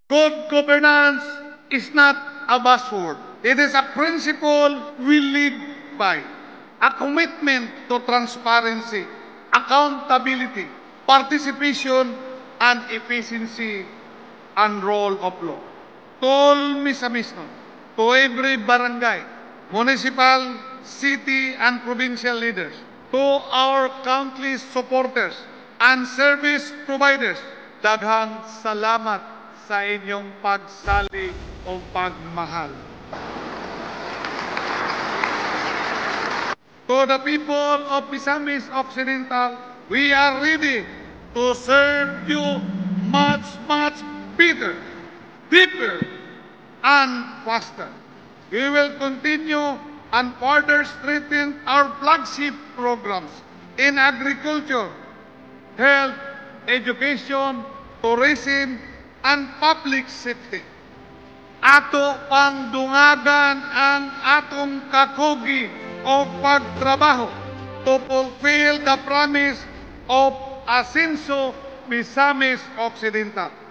Good governance is not a buzzword. It is a principle we live by. A commitment to transparency, accountability, participation, and efficiency and role of law. Tol misa-misno, to every barangay, municipal, city, and provincial leaders, to our countless supporters and service providers, daghang salamat sa inyong pagsali o pagmahal. To the people of Misamis Occidental, we are ready to serve you much, much better, deeper, and faster. We will continue and further strengthen our flagship programs in agriculture, health, education, tourism, and public safety. Ato pang dungagan ang atong kakugi o pagtrabaho to fulfill the promise of Asenso Misamis Occidental.